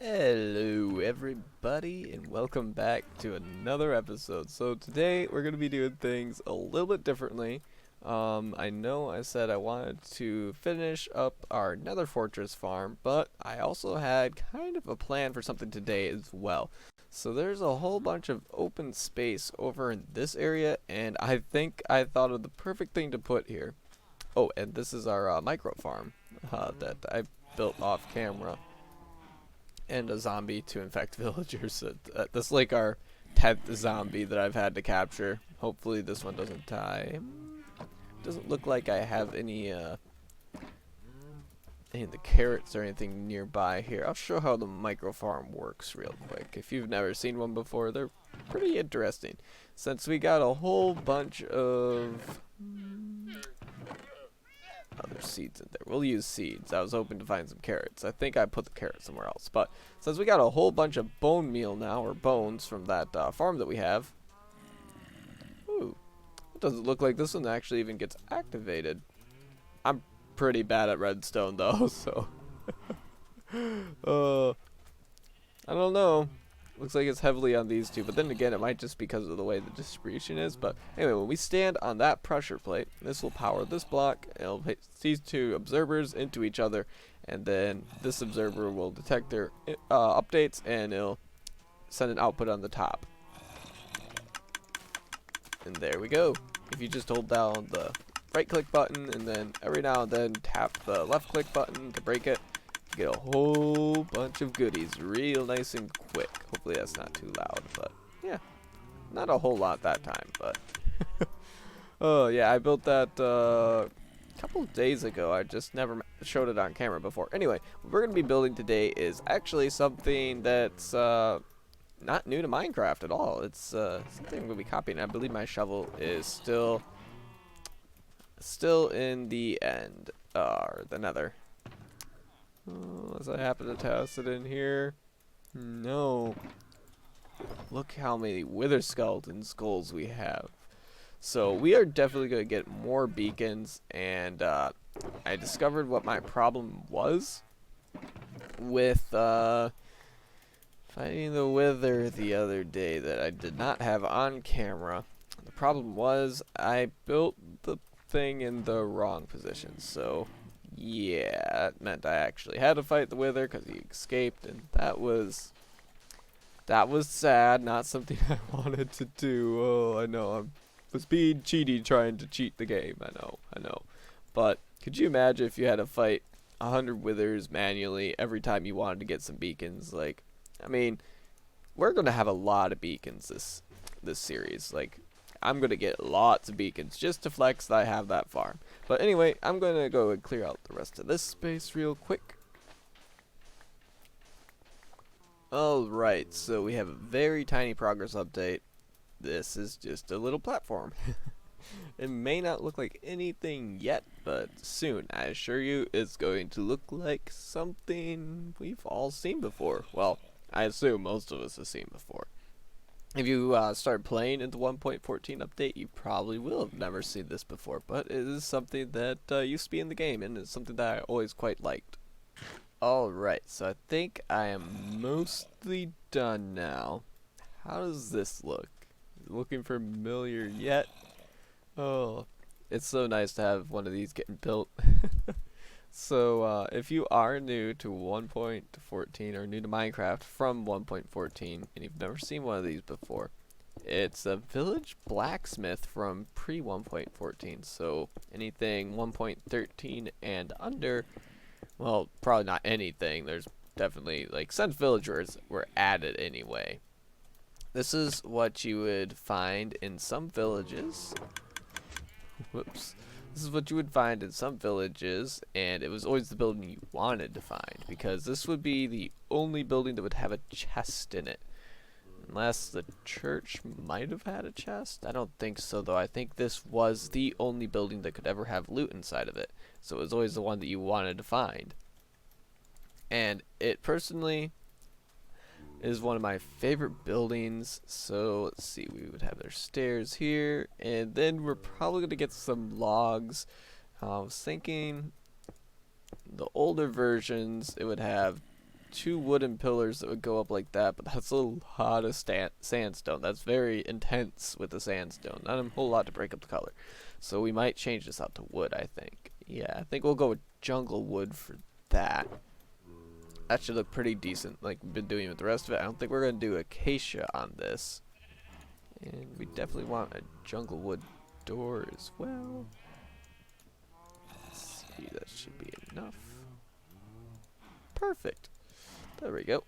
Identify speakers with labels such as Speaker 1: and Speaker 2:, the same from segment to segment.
Speaker 1: Hello everybody and welcome back to another episode. So today we're going to be doing things a little bit differently. I know I said I wanted to finish up our Nether Fortress farm, but I also had kind of a plan for something today as well. So there's a whole bunch of open space over in this area, and I think I thought of the perfect thing to put here. Oh, and this is our micro farm that I built off camera, and a zombie to infect villagers. That's like our 10th zombie that I've had to capture. Hopefully this one doesn't die. Doesn't look like I have any of the carrots or anything nearby here. I'll show how the micro farm works real quick. If you've never seen one before, they're pretty interesting. Since we got a whole bunch of other seeds in there. We'll use seeds. I was hoping to find some carrots. I think I put the carrots somewhere else. But since we got a whole bunch of bone meal now, or bones from that farm that we have. Ooh. It doesn't look like this one actually even gets activated. I'm pretty bad at redstone though, so. I don't know. Looks like it's heavily on these two, but then again, it might just because of the way the distribution is. But anyway, when we stand on that pressure plate, this will power this block. It'll hit these two observers into each other, and then this observer will detect their updates, and it'll send an output on the top. And there we go. If you just hold down the right click button, and then every now and then tap the left click button to break it, get a whole bunch of goodies real nice and quick. Hopefully that's not too loud, but yeah, not a whole lot that time, but oh yeah, I built that a couple of days ago. I just never showed it on camera before. Anyway, what we're going to be building today is actually something that's not new to Minecraft at all. It's something I'm going to be copying. I believe my shovel is still in the end, or the nether. Unless I happen to toss it in here. No. Look how many wither skeleton skulls we have. So we are definitely going to get more beacons, and I discovered what my problem was with fighting the wither the other day that I did not have on camera. The problem was I built the thing in the wrong position, so yeah, it meant I actually had to fight the wither because he escaped, and that was sad. Not something I wanted to do. Oh, I know. I was being cheaty, trying to cheat the game. I know. But could you imagine if you had to fight 100 withers manually every time you wanted to get some beacons? Like, I mean, we're gonna have a lot of beacons this series. Like, I'm gonna get lots of beacons just to flex that I have that farm. But anyway, I'm gonna go and clear out the rest of this space real quick. Alright, so we have a very tiny progress update. This is just a little platform. It may not look like anything yet, but soon, I assure you, it's going to look like something we've all seen before. Well, I assume most of us have seen before. If you start playing in the 1.14 update, you probably will have never seen this before, but it is something that used to be in the game, and it's something that I always quite liked. Alright, so I think I am mostly done now. How does this look? Looking familiar yet? Oh, it's so nice to have one of these getting built. So, if you are new to 1.14 or new to Minecraft from 1.14 and you've never seen one of these before, it's a village blacksmith from pre 1.14. So, anything 1.13 and under, well, probably not anything. There's definitely, like, since villagers were added anyway. This is what you would find in some villages. Whoops. This is what you would find in some villages, and it was always the building you wanted to find, because this would be the only building that would have a chest in it. Unless the church might have had a chest? I don't think so, though. I think this was the only building that could ever have loot inside of it. So it was always the one that you wanted to find. And it personally is one of my favorite buildings. So let's see, we would have their stairs here, and then we're probably going to get some logs. I was thinking the older versions, it would have 2 wooden pillars that would go up like that, but that's a lot of sandstone. That's very intense with the sandstone. Not a whole lot to break up the color. So we might change this out to wood, I think. Yeah, I think we'll go with jungle wood for that. That should look pretty decent like we've been doing with the rest of it. I don't think we're going to do acacia on this. And we definitely want a jungle wood door as well. Let's see, that should be enough. Perfect. There we go.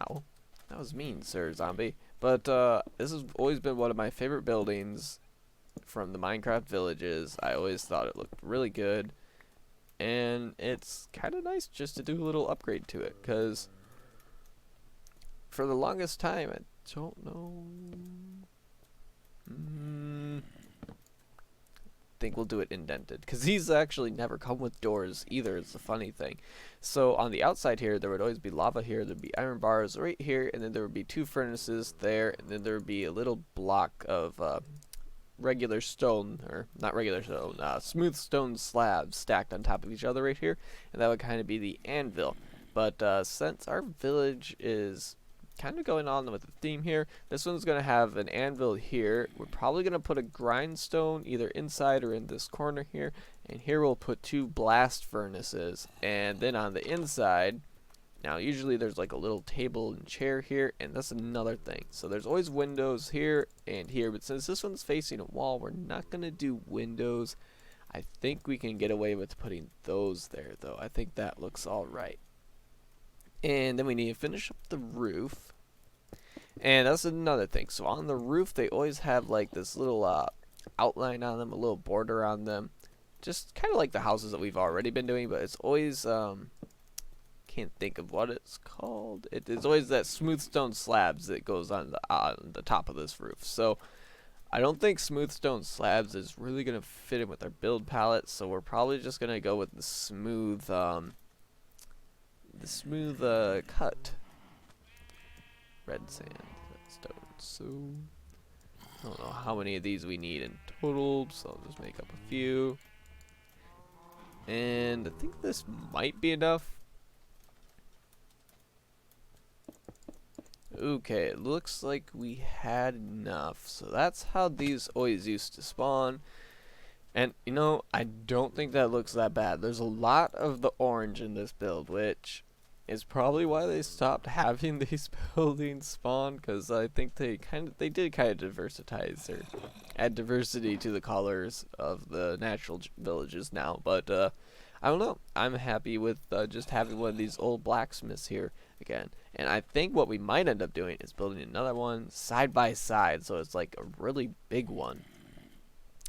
Speaker 1: Ow. That was mean, sir, zombie. But this has always been one of my favorite buildings from the Minecraft villages. I always thought it looked really good. And it's kind of nice just to do a little upgrade to it, because for the longest time, I don't know. I think we'll do it indented, because these actually never come with doors either. It's the funny thing. So on the outside here, there would always be lava here. There'd be iron bars right here, and then there would be 2 furnaces there, and then there would be a little block of regular stone, or not regular stone, smooth stone slabs stacked on top of each other right here, and that would kind of be the anvil. But since our village is kind of going on with the theme here, this one's going to have an anvil here. We're probably going to put a grindstone either inside or in this corner here, and here we'll put 2 blast furnaces, and then on the inside, now usually there's like a little table and chair here, and that's another thing. So there's always windows here and here, but since this one's facing a wall, we're not going to do windows. I think we can get away with putting those there though. I think that looks alright. And then we need to finish up the roof. And that's another thing. So on the roof, they always have like this little outline on them, a little border on them. Just kind of like the houses that we've already been doing, but it's always, can't think of what it's called. It's always that smooth stone slabs that goes on the top of this roof. So I don't think smooth stone slabs is really going to fit in with our build palette. So we're probably just going to go with the smooth cut red sandstone. So I don't know how many of these we need in total, so I'll just make up a few. And I think this might be enough. Okay, it looks like we had enough. So that's how these always used to spawn. And, you know, I don't think that looks that bad. There's a lot of the orange in this build, which is probably why they stopped having these buildings spawn, because I think they did kind of diversitize or add diversity to the colors of the natural villages now. But I don't know. I'm happy with just having one of these old blacksmiths here again. And I think what we might end up doing is building another one side by side, so it's like a really big one.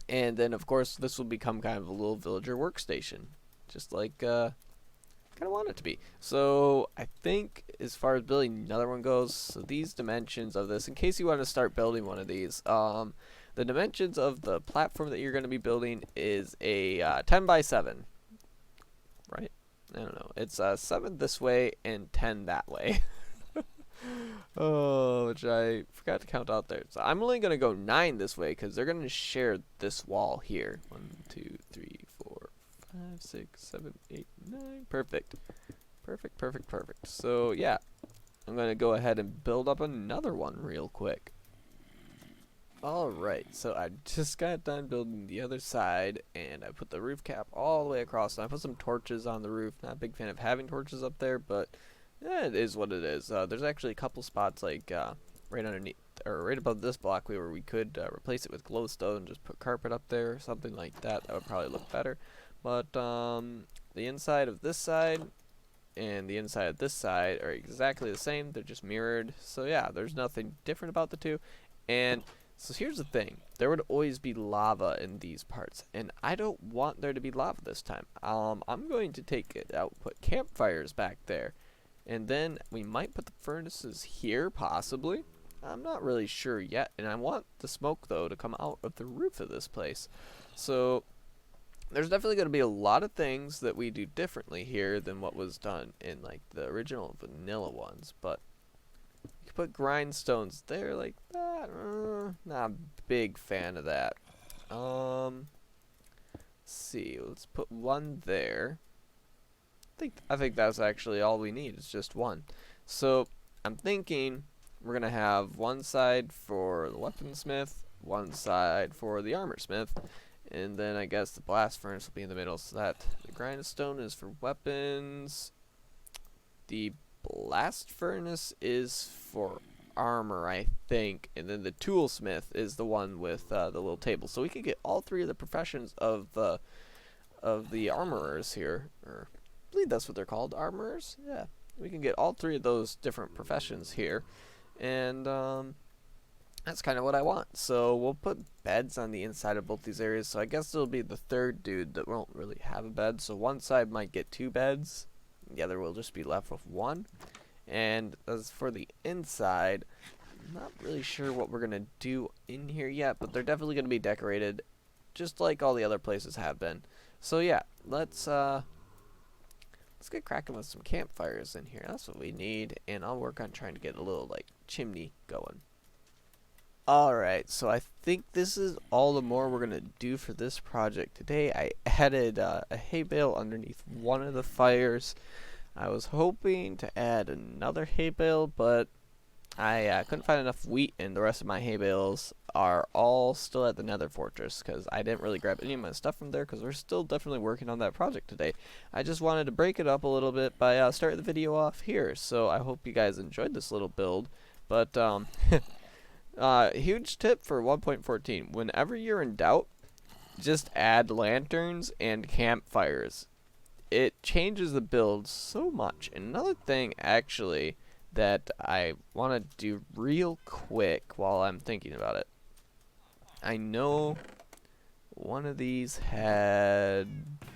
Speaker 1: And then, of course, this will become kind of a little villager workstation, just like kind of want it to be. So I think as far as building another one goes, so these dimensions of this, in case you want to start building one of these, the dimensions of the platform that you're going to be building is a 10 by 7, right? I don't know. It's 7 this way and 10 that way. Oh, which I forgot to count out there. So I'm only going to go 9 this way because they're going to share this wall here. 1, 2, 3, 4, 5, 6, 7, 8, 9. Perfect. Perfect, perfect, perfect. So, yeah. I'm going to go ahead and build up another one real quick. Alright, so I just got done building the other side, and I put the roof cap all the way across, and I put some torches on the roof. Not a big fan of having torches up there, but it is what it is. There's actually a couple spots, like, right underneath, or right above this block where we could replace it with glowstone and just put carpet up there, or something like that. That would probably look better. But, the inside of this side and the inside of this side are exactly the same. They're just mirrored. So, yeah, there's nothing different about the two. And so here's the thing, there would always be lava in these parts, and I don't want there to be lava this time. I'm going to take it out, put campfires back there, and then we might put the furnaces here, possibly. I'm not really sure yet, and I want the smoke, though, to come out of the roof of this place. So there's definitely going to be a lot of things that we do differently here than what was done in, like, the original vanilla ones, but you could put grindstones there like that. Not a big fan of that. Let's see. Let's put one there. I think that's actually all we need. It's just one. So I'm thinking we're gonna have one side for the weaponsmith, one side for the armorsmith, and then I guess the blast furnace will be in the middle. So that the grindstone is for weapons. The blast furnace is for armor, I think, and then the toolsmith is the one with the little table. So we can get all three of the professions of the armorers here, or I believe that's what they're called, armorers. Yeah, we can get all three of those different professions here, and that's kind of what I want. So we'll put beds on the inside of both these areas. So I guess it'll be the third dude that won't really have a bed. So one side might get 2 beds, the other will just be left with 1. And as for the inside, I'm not really sure what we're gonna do in here yet, but they're definitely gonna be decorated just like all the other places have been. So yeah, let's get cracking with some campfires in here. That's what we need, and I'll work on trying to get a little like chimney going. Alright, so I think this is all the more we're gonna do for this project today. I added a hay bale underneath one of the fires. I was hoping to add another hay bale, but I couldn't find enough wheat, and the rest of my hay bales are all still at the Nether Fortress because I didn't really grab any of my stuff from there because we're still definitely working on that project today. I just wanted to break it up a little bit by starting the video off here, so I hope you guys enjoyed this little build. But huge tip for 1.14: whenever you're in doubt, just add lanterns and campfires. It changes the build so much. And another thing actually that I want to do real quick while I'm thinking about it, I know one of these had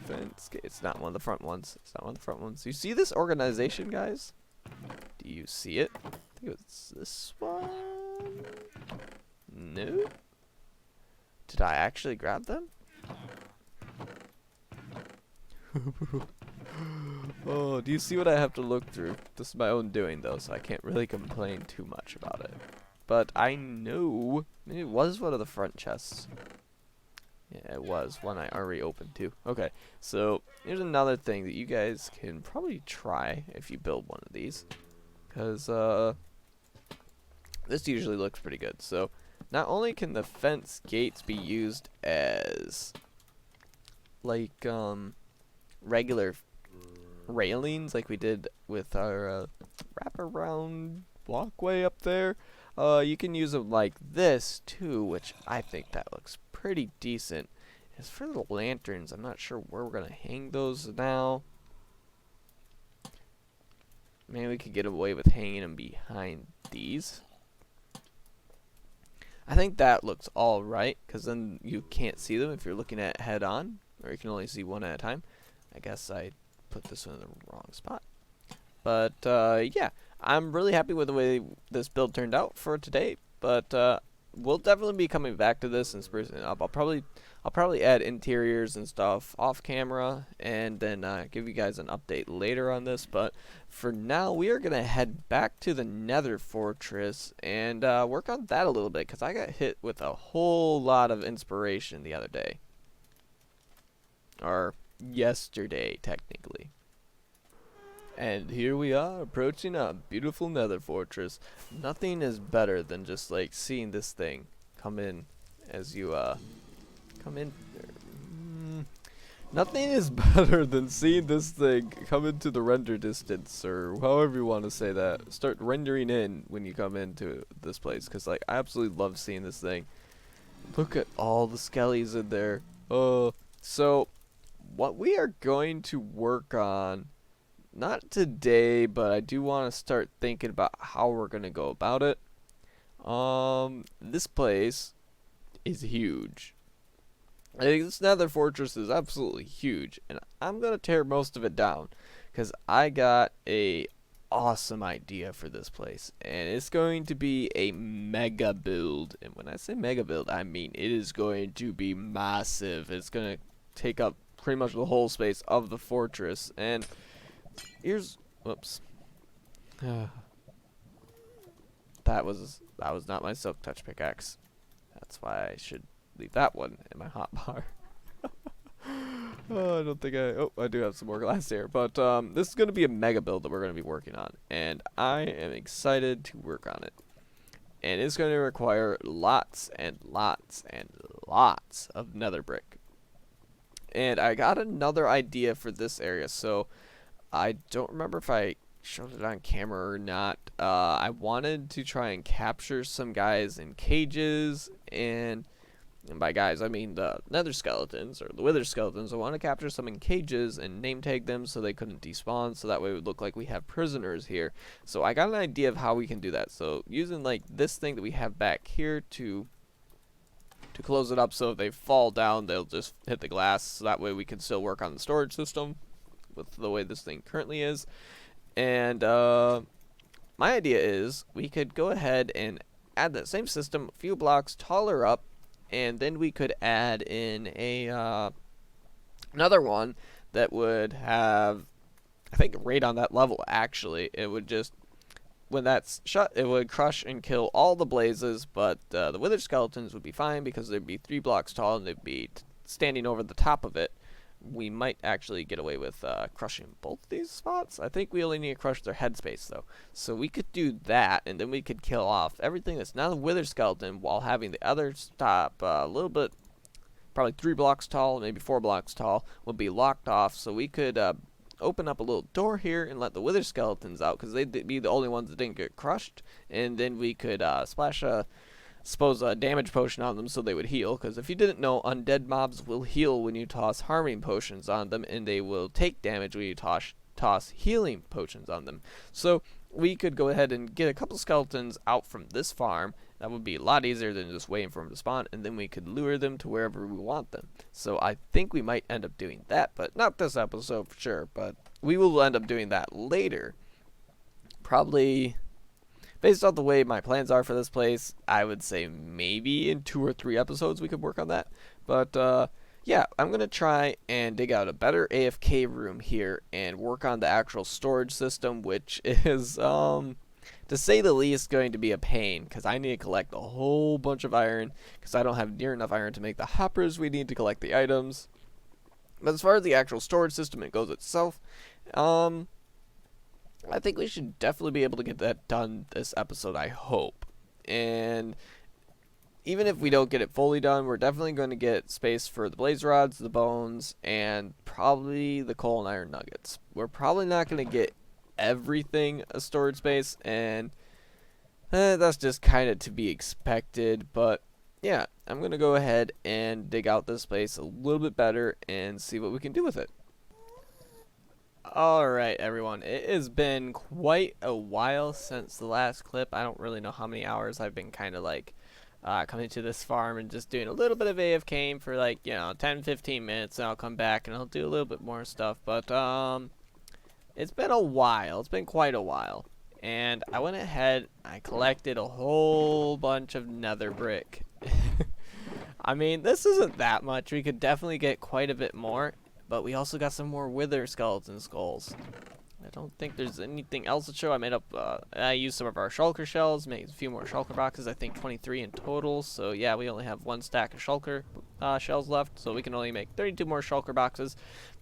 Speaker 1: fence gates. It's not one of the front ones. It's not one of the front ones. You see this organization, guys? Do you see it? I think it's this one. No. Did I actually grab them? Oh, do you see what I have to look through? This is my own doing, though, so I can't really complain too much about it. But I know it was one of the front chests. Yeah, it was one I already opened too. Okay, so here's another thing that you guys can probably try if you build one of these, because this usually looks pretty good. So not only can the fence gates be used as like regular railings like we did with our wraparound walkway up there, you can use them like this too, which I think that looks pretty decent. As for the lanterns, I'm not sure where we're gonna hang those now. Maybe we could get away with hanging them behind these. I think that looks alright, because then you can't see them if you're looking at it head on, or you can only see one at a time. I guess I put this one in the wrong spot. But yeah, I'm really happy with the way this build turned out for today. But we'll definitely be coming back to this and sprucing it up. I'll probably add interiors and stuff off camera, and then give you guys an update later on this. But for now, we are gonna head back to the Nether Fortress and work on that a little bit, because I got hit with a whole lot of inspiration the other day, or yesterday technically. And here we are approaching a beautiful Nether Fortress. Nothing is better than just like seeing this thing come in as you come in. Nothing is better than seeing this thing come into the render distance, or however you want to say that. Start rendering in when you come into this place, because like I absolutely love seeing this thing. Look at all the skellies in there. So what we are going to work on, not today, but I do want to start thinking about how we're going to go about it. This place is huge. I think this Nether Fortress is absolutely huge, and I'm going to tear most of it down, because I got a awesome idea for this place, and it's going to be a mega build. And when I say mega build, I mean it is going to be massive. It's going to take up pretty much the whole space of the fortress. And here's, whoops, that was not my silk touch pickaxe. That's why I should leave that one in my hotbar. Oh, I don't think I do have some more glass here. But this is going to be a mega build that we're going to be working on. And I am excited to work on it. And it's going to require lots and lots and lots of nether brick. And I got another idea for this area. So I don't remember if I showed it on camera or not. I wanted to try and capture some guys in cages, and by guys I mean the nether skeletons or the wither skeletons. I want to capture some in cages and name tag them so they couldn't despawn, so that way it would look like we have prisoners here. So I got an idea of how we can do that. So using like this thing that we have back here to close it up, so if they fall down they'll just hit the glass, so that way we can still work on the storage system with the way this thing currently is. And my idea is we could go ahead and add that same system a few blocks taller up, and then we could add in a another one that would have, I think, right on that level. Actually, it would just, when that's shut, it would crush and kill all the blazes, but the wither skeletons would be fine because they'd be 3 blocks tall and they'd be standing over the top of it. We might actually get away with crushing both these spots. I think we only need to crush their headspace though. So we could do that, and then we could kill off everything that's not a wither skeleton while having the other stop a little bit, probably 3 blocks tall, maybe 4 blocks tall, would be locked off. So we could open up a little door here and let the wither skeletons out, because they'd be the only ones that didn't get crushed. And then we could splash a damage potion on them so they would heal, because if you didn't know, undead mobs will heal when you toss harming potions on them, and they will take damage when you toss healing potions on them. So we could go ahead and get a couple skeletons out from this farm. That would be a lot easier than just waiting for them to spawn, and then we could lure them to wherever we want them. So I think we might end up doing that, but not this episode for sure, but we will end up doing that later. Probably, based on the way my plans are for this place, I would say maybe in 2 or 3 episodes we could work on that. But yeah, I'm going to try and dig out a better AFK room here and work on the actual storage system, which is, to say the least, going to be a pain, because I need to collect a whole bunch of iron, because I don't have near enough iron to make the hoppers we need to collect the items. But as far as the actual storage system it goes itself, I think we should definitely be able to get that done this episode, I hope. And even if we don't get it fully done, we're definitely going to get space for the blaze rods, the bones, and probably the coal and iron nuggets. We're probably not going to get everything a storage space, and that's just kind of to be expected. But yeah, I'm going to go ahead and dig out this place a little bit better and see what we can do with it. Alright everyone, it has been quite a while since the last clip. I don't really know how many hours I've been kind of like coming to this farm and just doing a little bit of AFK for like, 10-15 minutes, and I'll come back and I'll do a little bit more stuff. But it's been a while. It's been quite a while. And I went ahead, I collected a whole bunch of nether brick. I mean, this isn't that much. We could definitely get quite a bit more. But we also got some more wither skeleton skulls. I don't think there's anything else to show. I used some of our shulker shells, made a few more shulker boxes, I think 23 in total. So yeah, we only have 1 stack of shulker shells left, so we can only make 32 more shulker boxes.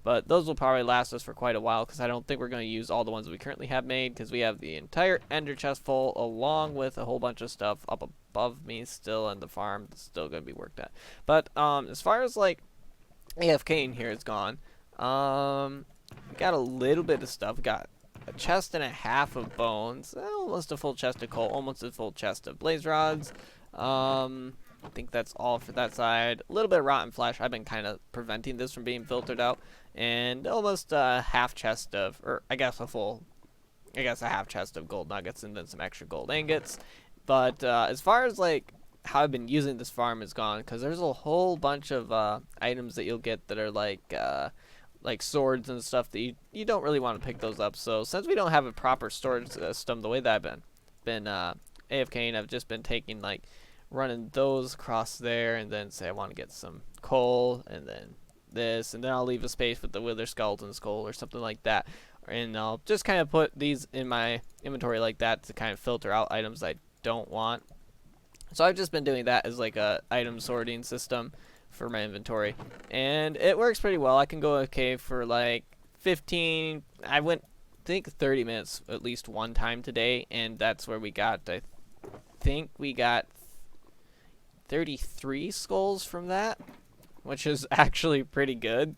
Speaker 1: But those will probably last us for quite a while, because I don't think we're going to use all the ones we currently have made, because we have the entire ender chest full, along with a whole bunch of stuff up above me still, and the farm is still going to be worked at. But as far as like AFK in here is gone. We got a little bit of stuff. We got a chest and a half of bones, almost a full chest of coal, almost a full chest of blaze rods. I think that's all for that side. A little bit of rotten flesh. I've been kind of preventing this from being filtered out, and almost a half chest of, or I guess a half chest of gold nuggets, and then some extra gold ingots. But as far as like how I've been using this farm is gone, because there's a whole bunch of items that you'll get that are like swords and stuff that you don't really want to pick those up. So since we don't have a proper storage system, the way that I've been AFKing, I've just been taking like running those across there, and then say I want to get some coal, and then this, and then I'll leave a space with the wither skeleton skull or something like that, and I'll just kind of put these in my inventory like that to kind of filter out items I don't want. So I've just been doing that as like a item sorting system for my inventory, and it works pretty well. I can go to a cave for like 15. I went, I think 30 minutes at least one time today, and that's where we got, I think we got 33 skulls from that, which is actually pretty good.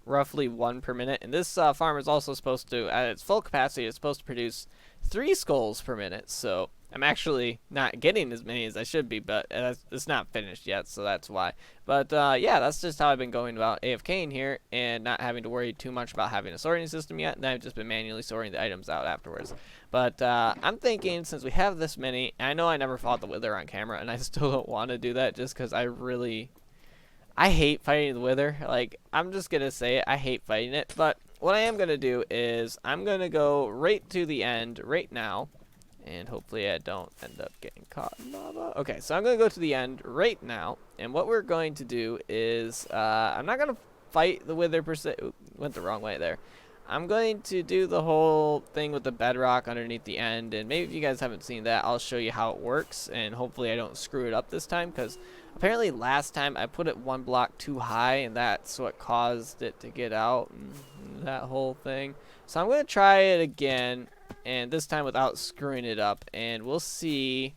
Speaker 1: Roughly 1 per minute. And this farm is also supposed to, at its full capacity, it's supposed to produce 3 skulls per minute. So I'm actually not getting as many as I should be, but it's not finished yet, so that's why. But yeah, that's just how I've been going about AFKing here and not having to worry too much about having a sorting system yet. And I've just been manually sorting the items out afterwards. But I'm thinking, since we have this many, I know I never fought the Wither on camera, and I still don't want to do that just because I hate fighting the Wither. Like, I'm just going to say it. I hate fighting it. But what I am going to do is I'm going to go right to the end right now. And hopefully I don't end up getting caught in lava. Okay, so I'm going to go to the end right now. And what we're going to do is I'm not going to fight the Wither per se. Ooh, went the wrong way there. I'm going to do the whole thing with the bedrock underneath the end. And maybe if you guys haven't seen that, I'll show you how it works. And hopefully I don't screw it up this time, because apparently last time I put it 1 block too high, and that's what caused it to get out and that whole thing. So I'm going to try it again, and this time without screwing it up, and we'll see.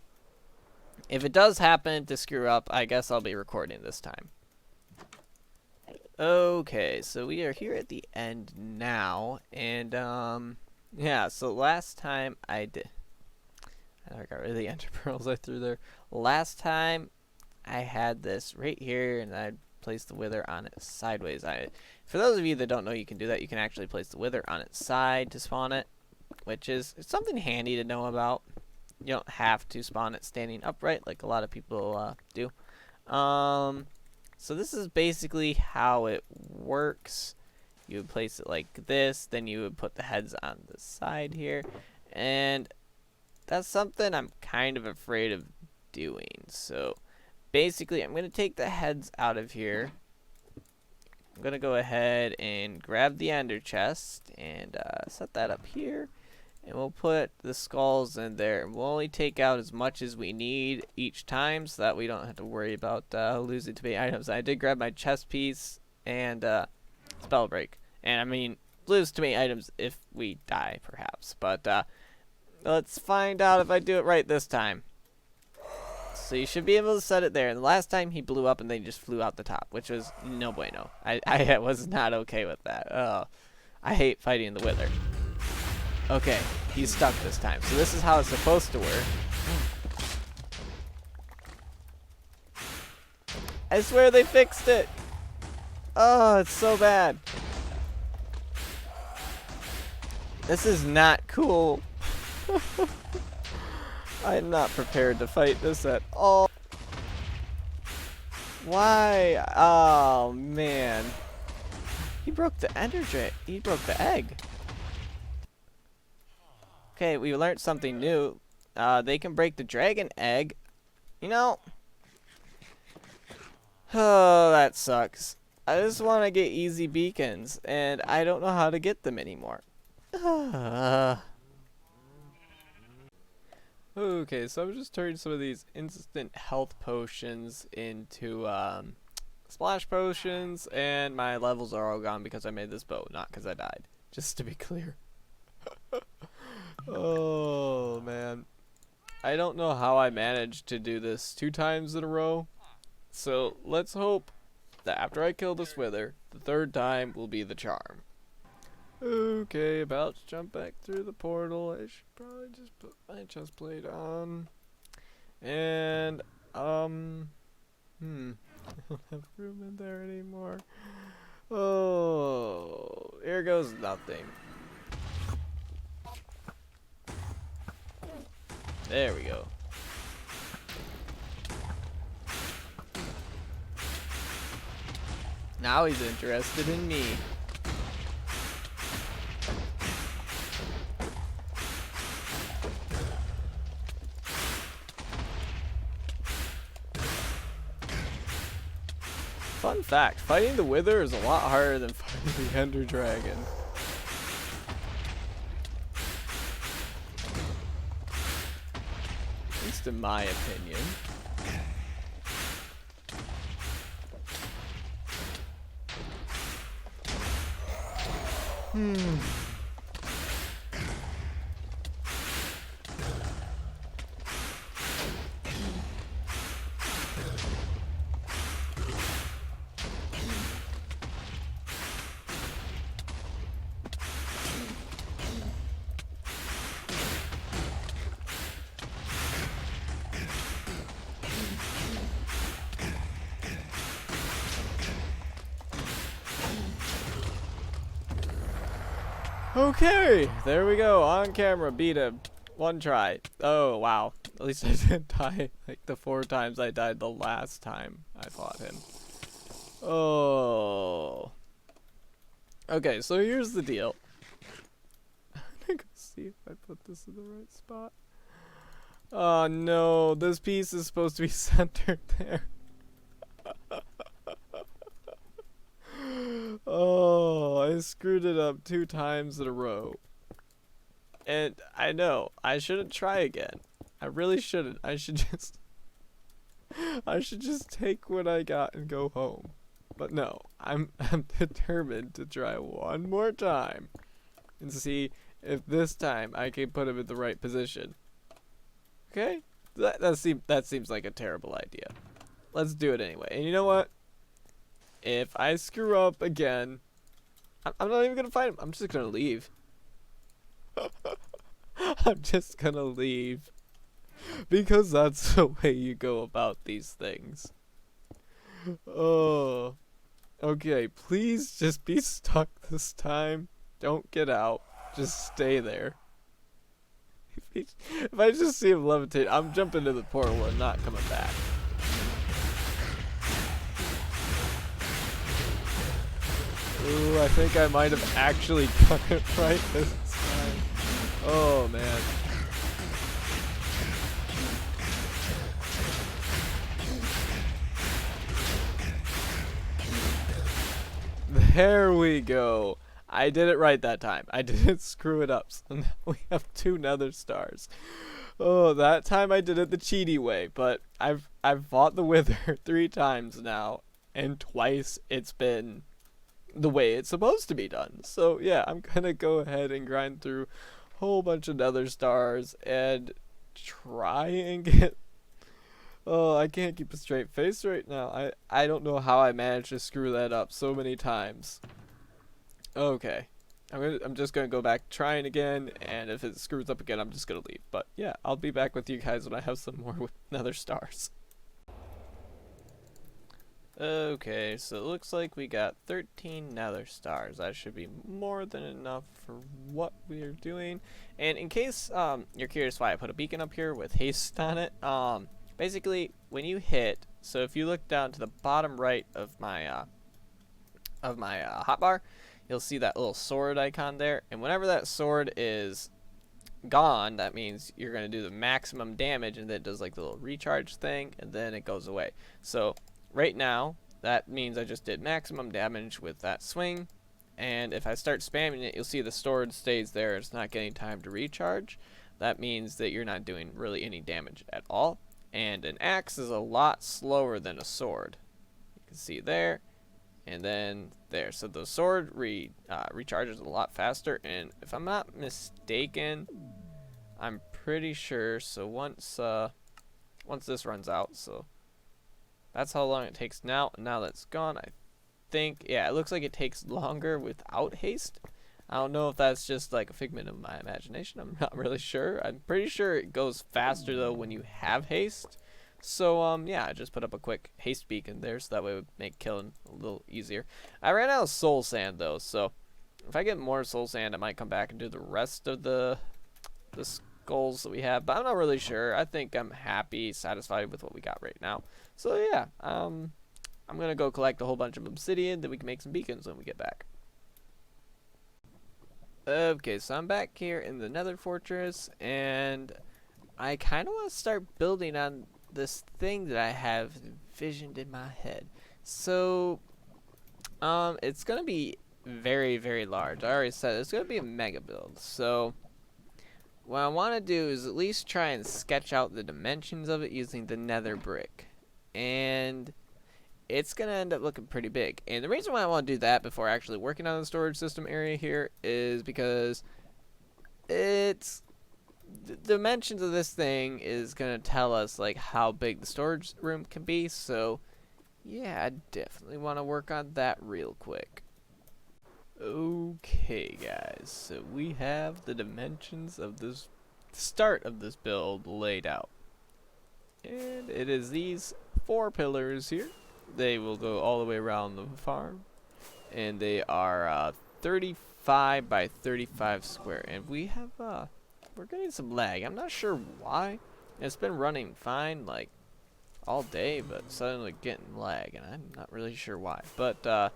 Speaker 1: If it does happen to screw up, I guess I'll be recording this time. Okay, so we are here at the end now, and yeah, so last time I got rid of the ender pearls I threw there. Last time I had this right here, and I placed the Wither on it sideways. For those of you that don't know, you can do that. You can actually place the Wither on its side to spawn it, which is something handy to know about. You don't have to spawn it standing upright like a lot of people do. So this is basically how it works. You would place it like this, then you would put the heads on the side here, and that's something I'm kind of afraid of doing. So basically, I'm going to take the heads out of here. I'm going to go ahead and grab the ender chest and set that up here. And we'll put the skulls in there. And we'll only take out as much as we need each time, so that we don't have to worry about losing too many items. I did grab my chest piece and spell break. And I mean, lose too many items if we die, perhaps. But let's find out if I do it right this time. So you should be able to set it there. And the last time he blew up and then he just flew out the top, which was no bueno. I was not okay with that. Oh, I hate fighting the Wither. Okay, he's stuck this time. So this is how it's supposed to work. I swear they fixed it. Oh, it's so bad. This is not cool. I'm not prepared to fight this at all. Why? Oh, man. He broke the he broke the egg. Okay, we learned something new. They can break the dragon egg. You know. Oh, that sucks. I just want to get easy beacons, and I don't know how to get them anymore. Okay, so I'm just turning some of these instant health potions into splash potions, and my levels are all gone because I made this bow, not because I died. Just to be clear. Oh, man. I don't know how I managed to do this 2 times in a row. So let's hope that after I kill this Wither, the 3rd time will be the charm. Okay, about to jump back through the portal. I should probably just put my chest plate on. And, I don't have room in there anymore. Oh, here goes nothing. There we go. Now he's interested in me. Fun fact, fighting the Wither is a lot harder than fighting the Ender Dragon. At least in my opinion. Hmm. Okay, there we go. On camera, beat him. One try. Oh, wow. At least I didn't die like the 4 times I died the last time I fought him. Oh. Okay, so here's the deal. I'm gonna go see if I put this in the right spot. Oh no, this piece is supposed to be centered there. Oh, I screwed it up 2 times in a row. And I know, I shouldn't try again. I really shouldn't. I should just take what I got and go home. But no, I'm determined to try one more time and see if this time I can put him in the right position. Okay? That seems like a terrible idea. Let's do it anyway. And you know what? If I screw up again, I'm not even gonna fight him. I'm just gonna leave. I'm just gonna leave. Because that's the way you go about these things. Oh. Okay, please just be stuck this time. Don't get out. Just stay there. If I just see him levitate, I'm jumping to the portal and not coming back. Ooh, I think I might have actually got it right this time. Oh, man. There we go. I did it right that time. I didn't screw it up. So now we have 2 nether stars. Oh, that time I did it the cheaty way, but I've fought the Wither 3 times now, and twice it's been the way it's supposed to be done. So yeah, I'm gonna go ahead and grind through a whole bunch of nether stars and try and get. Oh, I can't keep a straight face right now. I don't know how I managed to screw that up so many times. Okay. I'm just gonna go back trying again, and if it screws up again, I'm just gonna leave. But yeah, I'll be back with you guys when I have some more with nether stars. Okay, so it looks like we got 13 nether stars. That should be more than enough for what we're doing. And in case you're curious why I put a beacon up here with haste on it, basically when you hit, so if you look down to the bottom right of my hotbar, you'll see that little sword icon there. And whenever that sword is gone, that means you're going to do the maximum damage, and then it does like the little recharge thing, and then it goes away. So right now, that means I just did maximum damage with that swing, and if I start spamming it, you'll see the sword stays there. It's not getting time to recharge. That means that you're not doing really any damage at all. And an axe is a lot slower than a sword. You can see there, and then there. So the sword recharges a lot faster, and if I'm not mistaken, I'm pretty sure. So once this runs out, so that's how long it takes now. Now that's gone, I think. Yeah, it looks like it takes longer without haste. I don't know if that's just like a figment of my imagination. I'm not really sure. I'm pretty sure it goes faster though when you have haste. So yeah, I just put up a quick haste beacon there, so that way it would make killing a little easier. I ran out of soul sand though, so if I get more soul sand, I might come back and do the rest of the skulls that we have. But I'm not really sure. I think I'm happy, satisfied with what we got right now. So yeah, I'm gonna go collect a whole bunch of obsidian, then we can make some beacons when we get back. Okay, so I'm back here in the Nether Fortress, and I kind of want to start building on this thing that I have envisioned in my head. So, it's gonna be very, very large. I already said it's gonna be a mega build. So, what I want to do is at least try and sketch out the dimensions of it using the Nether brick. And it's going to end up looking pretty big. And the reason why I want to do that before actually working on the storage system area here is because it's the dimensions of this thing is going to tell us like how big the storage room can be. So yeah, I definitely want to work on that real quick. Okay guys, so we have the dimensions of this start of this build laid out. And it is these 4 pillars here. They will go all the way around the farm. And they are 35 by 35 square. And we have, we're getting some lag. I'm not sure why. It's been running fine, like, all day, but suddenly getting lag. And I'm not really sure why. But,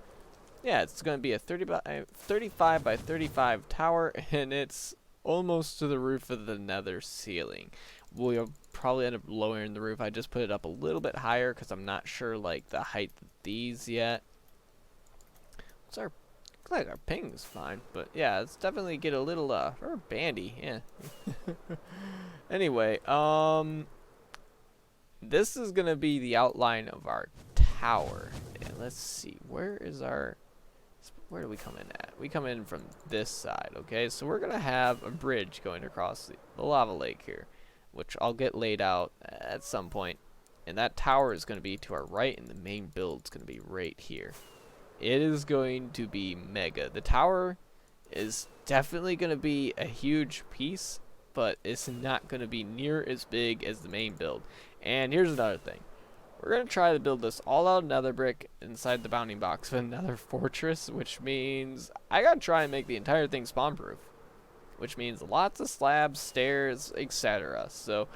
Speaker 1: yeah, it's going to be a 35 by 35 tower. And it's almost to the roof of the nether ceiling. We'll probably end up lowering the roof. I just put it up a little bit higher because I'm not sure like the height of these yet. What's our, looks like our ping's fine, but yeah, it's definitely get a little or bandy, yeah. Anyway, this is gonna be the outline of our tower. And let's see, where do we come in at? We come in from this side, okay? So we're gonna have a bridge going across the lava lake here, which I'll get laid out at some point. And that tower is going to be to our right, and the main build is going to be right here. It is going to be mega. The tower is definitely going to be a huge piece, but it's not going to be near as big as the main build. And here's another thing. We're going to try to build this all out of nether brick inside the bounding box of another fortress, which means I got to try and make the entire thing spawn proof. Which means lots of slabs, stairs, etc. So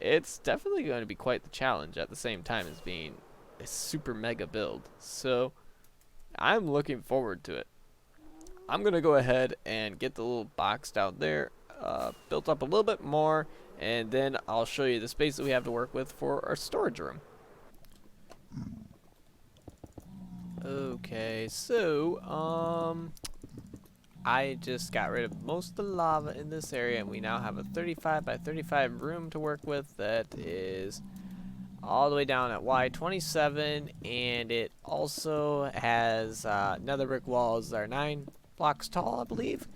Speaker 1: it's definitely going to be quite the challenge at the same time as being a super mega build. So I'm looking forward to it. I'm going to go ahead and get the little box down there built up a little bit more, and then I'll show you the space that we have to work with for our storage room. Okay, so I just got rid of most of the lava in this area, and we now have a 35 by 35 room to work with that is all the way down at Y27, and it also has nether brick walls that are 9 blocks tall, I believe.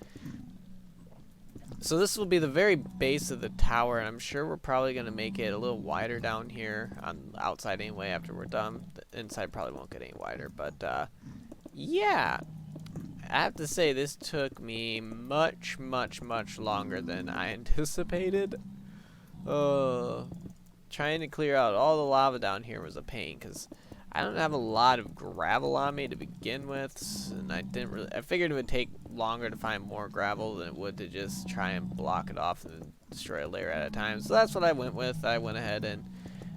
Speaker 1: So this will be the very base of the tower, and I'm sure we're probably going to make it a little wider down here on the outside anyway after we're done. The inside probably won't get any wider, but yeah. I have to say this took me much longer than I anticipated. Trying to clear out all the lava down here was a pain because I don't have a lot of gravel on me to begin with, and I figured it would take longer to find more gravel than it would to just try and block it off and destroy a layer at a time. So that's what I went with. I went ahead and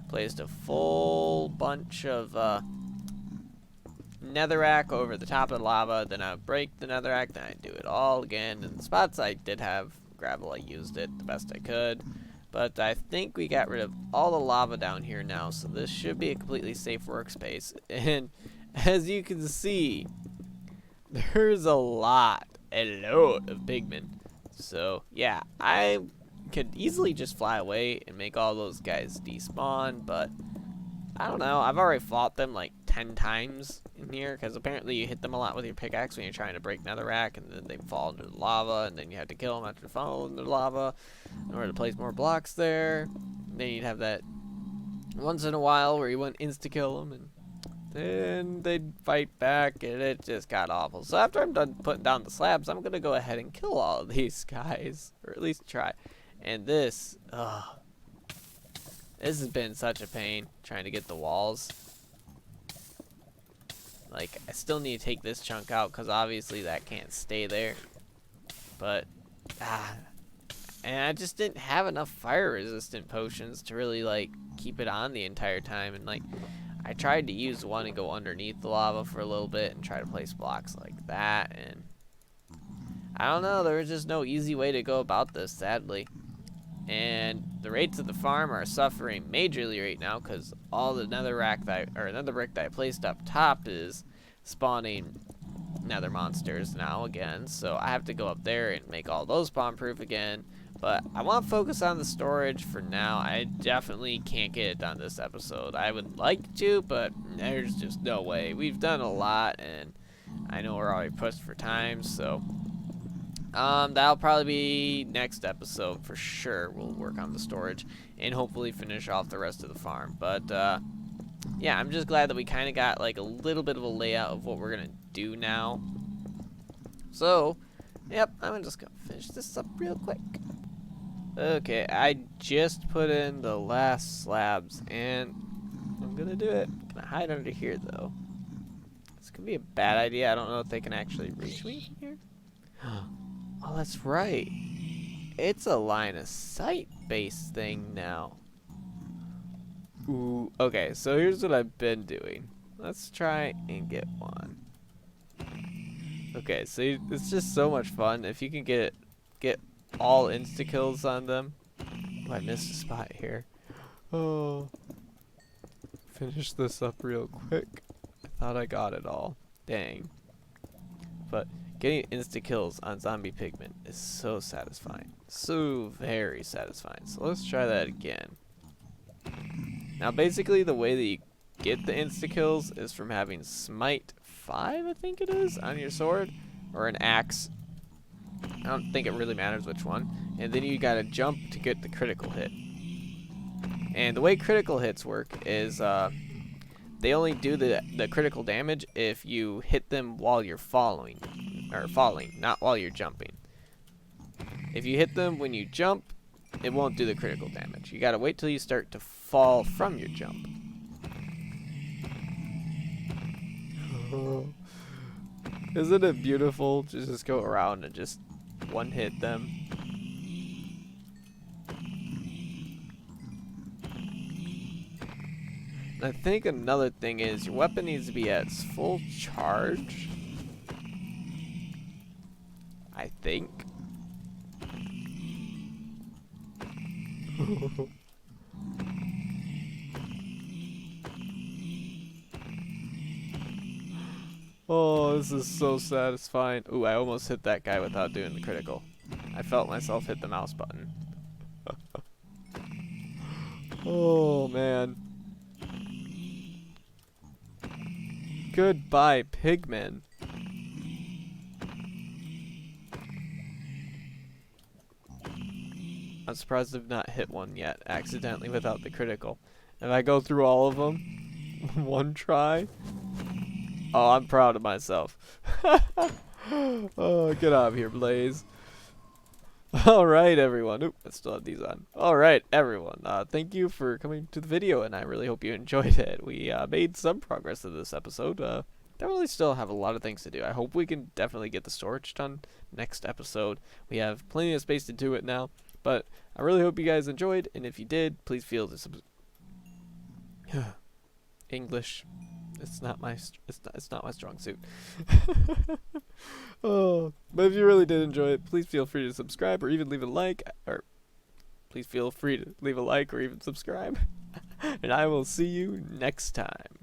Speaker 1: placed a full bunch of netherrack over the top of the lava, then I would break the netherrack, then I'd do it all again. And the spots I did have gravel, I used it the best I could. But I think we got rid of all the lava down here now, so this should be a completely safe workspace. And as you can see, there's a lot of pigmen. So yeah, I could easily just fly away and make all those guys despawn, but I don't know. I've already fought them like 10 times in here, because apparently you hit them a lot with your pickaxe when you're trying to break netherrack, and then they fall into the lava, and then you have to kill them after they fall into the lava in order to place more blocks there. And then you'd have that once in a while where you wouldn't insta-kill them, and then they'd fight back, and it just got awful. So after I'm done putting down the slabs, I'm going to go ahead and kill all of these guys, or at least try. And this has been such a pain trying to get the walls. Like, I still need to take this chunk out because obviously that can't stay there. But, and I just didn't have enough fire resistant potions to really, like, keep it on the entire time. And, like, I tried to use one and go underneath the lava for a little bit and try to place blocks like that. And I don't know, there was just no easy way to go about this, sadly. And the rates of the farm are suffering majorly right now because all the nether brick that I placed up top is spawning nether monsters now again. So I have to go up there and make all those spawn proof again, But I want to focus on the storage for now. I definitely can't get it done this episode. I would like to, but there's just no way. We've done a lot, and I know we're already pushed for time, so that'll probably be next episode for sure. We'll work on the storage and hopefully finish off the rest of the farm. But yeah, I'm just glad that we kind of got like a little bit of a layout of what we're gonna do now. So, yep, I'm just gonna finish this up real quick. Okay, I just put in the last slabs, and I'm gonna do it. I'm gonna hide under here, though. This could be a bad idea. I don't know if they can actually reach me from here. Oh, that's right. It's a line of sight based thing now. Ooh, okay, so here's what I've been doing. Let's try and get one. Okay, so it's just so much fun if you can get all insta kills on them. Oh, I missed a spot here. Oh, finish this up real quick. I thought I got it all. Dang. But getting insta kills on zombie pigmen is so satisfying. So very satisfying. So let's try that again. Now basically the way that you get the insta kills is from having smite 5, I think it is, on your sword, or an axe. I don't think it really matters which one. And then you gotta jump to get the critical hit. And the way critical hits work is they only do the critical damage if you hit them while you're falling, not while you're jumping. If you hit them when you jump, it won't do the critical damage. You gotta wait till you start to fall from your jump. Isn't it beautiful to just go around and just one hit them? I think another thing is your weapon needs to be at its full charge. I think. Oh, this is so satisfying. Ooh, I almost hit that guy without doing the critical. I felt myself hit the mouse button. Oh, man. Goodbye, Pigman. I'm surprised I've not hit one yet, accidentally without the critical. If I go through all of them, one try. Oh, I'm proud of myself. Oh, get out of here, Blaze. Alright, everyone. Oop, I still have these on. Alright, everyone. Thank you for coming to the video, and I really hope you enjoyed it. We made some progress in this episode. Definitely still have a lot of things to do. I hope we can definitely get the storage done next episode. We have plenty of space to do it now, but I really hope you guys enjoyed, and if you did, please feel to English. It's not my strong suit. Oh, but if you really did enjoy it, please feel free to subscribe or even leave a like, or please feel free to leave a like or even subscribe. And I will see you next time.